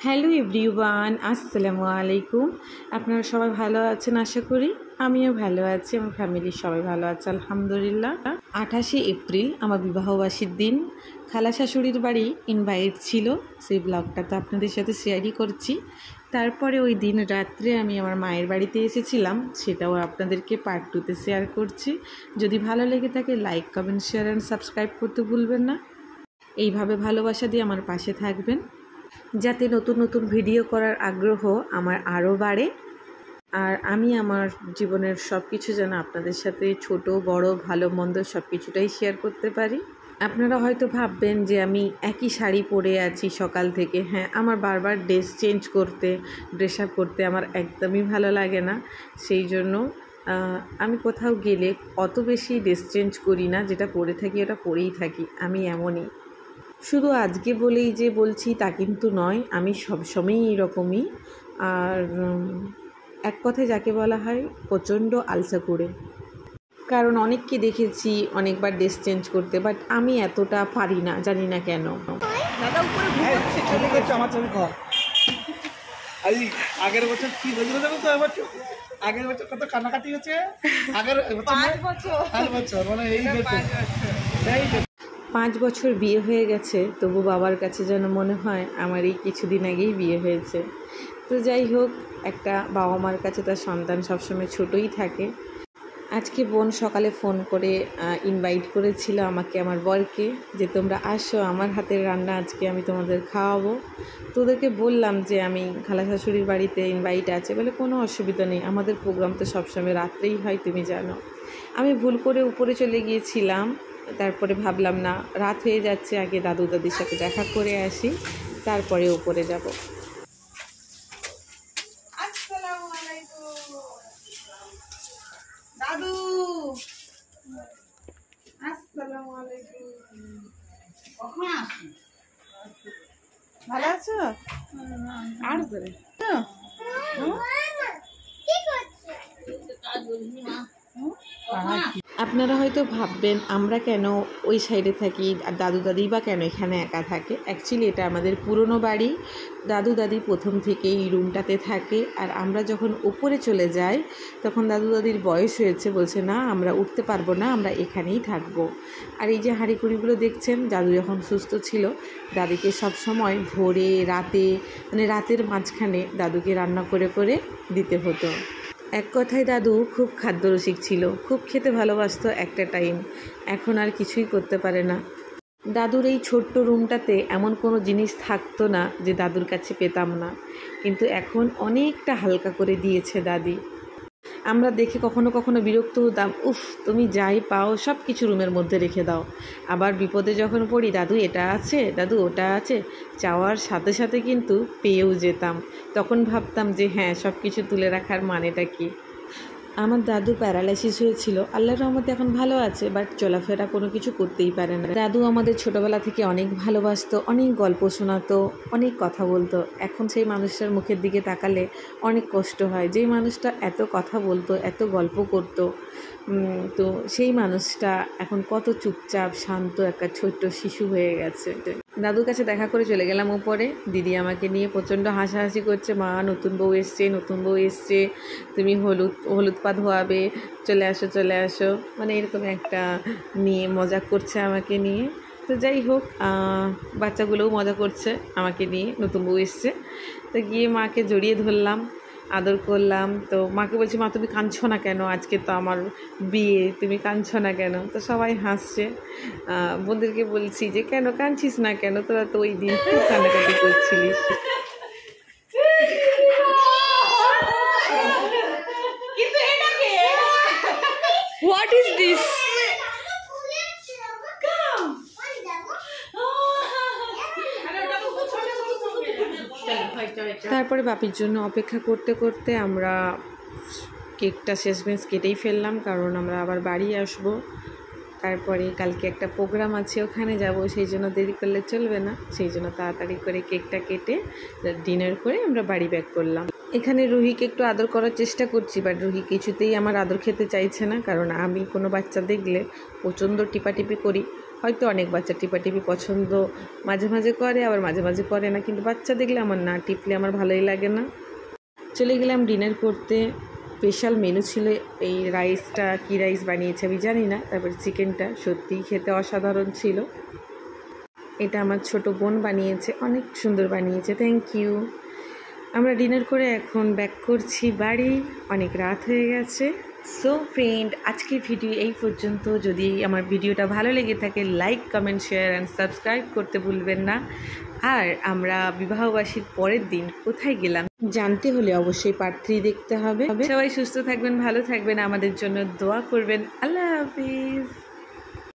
Hello everyone, আসসালামু আলাইকুম। আপনারা সবাই ভালো আছেন আশা করি। আমিও ভালো আছি, আমার ফ্যামিলির সবাই ভালো আছে আলহামদুলিল্লাহ। 28শে এপ্রিল আমার বিবাহবার্ষিকীর দিন। খালা শাশুড়ির বাড়ি ইনভাইট ছিল, সেই ব্লগটা তো আপনাদের সাথে শেয়ারই করছি। তারপরে ওই দিন রাত্রে আমি আমার মায়ের বাড়িতে এসেছিলাম, সেটাও আপনাদেরকে পার্ট 2তে শেয়ার করছি। যদি ভালো লেগে থাকে like, comment, share and subscribe করতে ভুলবেন না। এইভাবে ভালোবাসা দিয়ে আমার পাশে থাকবেন, যাতে নতুন নতুন ভিডিও করার আগ্রহ আমার আরও বাড়ে। আর আমি আমার জীবনের সব কিছু যেন আপনাদের সাথে ছোট বড় ভালো মন্দ সব কিছুটাই শেয়ার করতে পারি। আপনারা হয়তো ভাববেন যে আমি একই শাড়ি পরে আছি সকাল থেকে। হ্যাঁ, আমার বারবার ড্রেস চেঞ্জ করতে, ড্রেস আপ করতে আমার একদমই ভালো লাগে না। সেই জন্য আমি কোথাও গেলে অত বেশি ড্রেস চেঞ্জ করি না, যেটা পরে থাকি ওটা পরেই থাকি। আমি এমনই। শুধু আজকে বলেই যে বলছি তা কিন্তু নয়, আমি সবসময়ই এরকমই। আর এক কথায় যাকে বলা হয় প্রচণ্ড আলসা করে। কারণ অনেককে দেখেছি অনেকবার ড্রেস চেঞ্জ করতে, বাট আমি এতটা পারি না, জানি না কেন। দাদা উপরে ঘুমাচ্ছে, চলে গেছে আমার ছবি কর। আগের বছর কি হয়েছিল জানো তো? আগের বছর কত কান্নাকাটি হয়েছে। আগের বছর 5 বছর মানে এই 5 বছর বিয়ে হয়ে গেছে, তবু বাবার কাছে যেন মনে হয় আমার এই কিছুদিন আগেই বিয়ে হয়েছে। তো যাই হোক, একটা বাবা মার কাছে তার সন্তান সবসময় ছোটই থাকে। আজকে বোন সকালে ফোন করে ইনভাইট করেছিল আমাকে, আমার বরকে, যে তোমরা আসো, আমার হাতের রান্না আজকে আমি তোমাদের খাওয়াবো। তো ওদেরকে বললাম যে আমি খালা শাশুড়ির বাড়িতে ইনভাইট আছে, বলে কোনো অসুবিধা নেই, আমাদের প্রোগ্রাম তো সবসময় রাত্রেই হয় তুমি জানো। আমি ভুল করে উপরে চলে গিয়েছিলাম, তারপরে ভাবলাম না রাত হয়ে যাচ্ছে, আগে দাদু দাদির সাথে দেখা করে আসি, তারপরে উপরে যাব। দাদু আসসালামু আলাইকুম। কখন আসি? ভালো আছো? আর করে তো কি করছো? কাজ বলছি মা। আপনারা হয়তো ভাববেন আমরা কেন ওই সাইডে থাকি আর দাদু দাদি বা কেন এখানে একা থাকে। অ্যাকচুয়ালি এটা আমাদের পুরনো বাড়ি। দাদু দাদি প্রথম থেকেই এই রুমটাতে থাকে, আর আমরা যখন উপরে চলে যাই তখন দাদু দাদির বয়স হয়েছে, বলছে না আমরা উঠতে পারবো না, আমরা এখানেই থাকবো। আর এই যে হাঁড়িকুড়িগুলো দেখছেন, দাদু যখন সুস্থ ছিল দাদিকে সব সময় ভোরে রাতে, মানে রাতের মাঝখানে দাদুকে রান্না করে করে দিতে হতো। এক কথায় দাদু খুব খাদ্যরসিক ছিল, খুব খেতে ভালোবাসতো একটা টাইম। এখন আর কিছুই করতে পারে না। দাদুর এই ছোট্ট রুমটাতে এমন কোনো জিনিস থাকতো না যে দাদুর কাছে পেতাম না, কিন্তু এখন অনেকটা হালকা করে দিয়েছে দাদি। আমরা দেখে কখনো কখনো বিরক্ত হতাম, উফ তুমি যাই পাও সব কিছু রুমের মধ্যে রেখে দাও। আবার বিপদে যখন পড়ি, দাদু এটা আছে, দাদু ওটা আছে, চাওয়ার সাথে সাথে কিন্তু পেয়েও যেতাম। তখন ভাবতাম যে হ্যাঁ, সব কিছু তুলে রাখার মানেটা কি। আমার দাদু প্যারালাইসিস হয়েছিল, আল্লাহর রহমতে এখন ভালো আছে, বাট চলাফেরা কোনো কিছু করতেই পারে না। দাদু আমাদের ছোটোবেলা থেকে অনেক ভালোবাসতো, অনেক গল্প শোনাতো, অনেক কথা বলতো। এখন সেই মানুষটার মুখের দিকে তাকালে অনেক কষ্ট হয়। যেই মানুষটা এত কথা বলতো, এত গল্প করতো, তো সেই মানুষটা এখন কত চুপচাপ শান্ত একটা ছোট্ট শিশু হয়ে গেছে। দাদুর কাছে দেখা করে চলে গেলাম উপরে। দিদি আমাকে নিয়ে প্রচণ্ড হাসাহাসি করছে, মা নতুন বউ এসছে, নতুন বউ এসছে, তুমি হলুদ পা ধোয়াবে, চলে আসো চলে আসো, মানে এরকম একটা নিয়ে মজা করছে আমাকে নিয়ে। তো যাই হোক, বাচ্চাগুলোও মজা করছে আমাকে নিয়ে, নতুন বউ এসছে। তো গিয়ে মাকে জড়িয়ে ধরলাম, আদর করলাম। তো মাকে বলছি, মা তুমি কাঁদছো না কেন, আজকে তো আমার বিয়ে, তুমি কাঁদছো না কেন? তো সবাই হাসছে। বোনদেরকে বলছি যে কেন কাঁদছিস না কেন, তোরা তো ওই দিন খুব কান্নাকাটি করছিলিস। What is this? তারপরে বাপির জন্য অপেক্ষা করতে করতে আমরা কেকটা শেষমেশ কেটেই ফেললাম, কারণ আমরা আবার বাড়ি আসব। তারপরে কালকে একটা প্রোগ্রাম আছে, ওখানে যাব, সেই জন্য দেরি করলে চলবে না। সেই জন্য তাড়াতাড়ি করে কেকটা কেটে ডিনার করে আমরা বাড়ি ব্যাক করলাম। এখানে রুহিকে একটু আদর করার চেষ্টা করছি, বাট রুহি কিছুতেই আমার আদর খেতে চাইছে না, কারণ আমি কোনো বাচ্চা দেখলে প্রচণ্ড টিপাটিপি করি। হয়তো অনেক বাচ্চা টিপাটিপি পছন্দ মাঝে মাঝে করে, আবার মাঝে মাঝে করে না, কিন্তু বাচ্চা দেখলে আমার না টিপলে আমার ভালোই লাগে না। চলে গেলাম ডিনার করতে। স্পেশাল মেনু ছিল, এই রাইসটা কী রাইস বানিয়েছে আমি জানি না, তারপর চিকেনটা সত্যিই খেতে অসাধারণ ছিল। এটা আমার ছোট বোন বানিয়েছে, অনেক সুন্দর বানিয়েছে, থ্যাংক ইউ। আমরা ডিনার করে এখন ব্যাক করছি বাড়ি, অনেক রাত হয়ে গেছে। সো ফ্রেন্ড, আজকের ভিডিও এই পর্যন্ত। যদি আমার ভিডিওটা ভালো লেগে থাকে like comment share and subscribe করতে ভুলবেন না। আর আমরা বিবাহবাসীর পরের দিন কোথায় গেলাম জানতে হলে অবশ্যই পার্ট 3 দেখতে হবে। সবাই সুস্থ থাকবেন, ভালো থাকবেন, আমাদের জন্য দোয়া করবেন। আল্লাহ হাফিজ।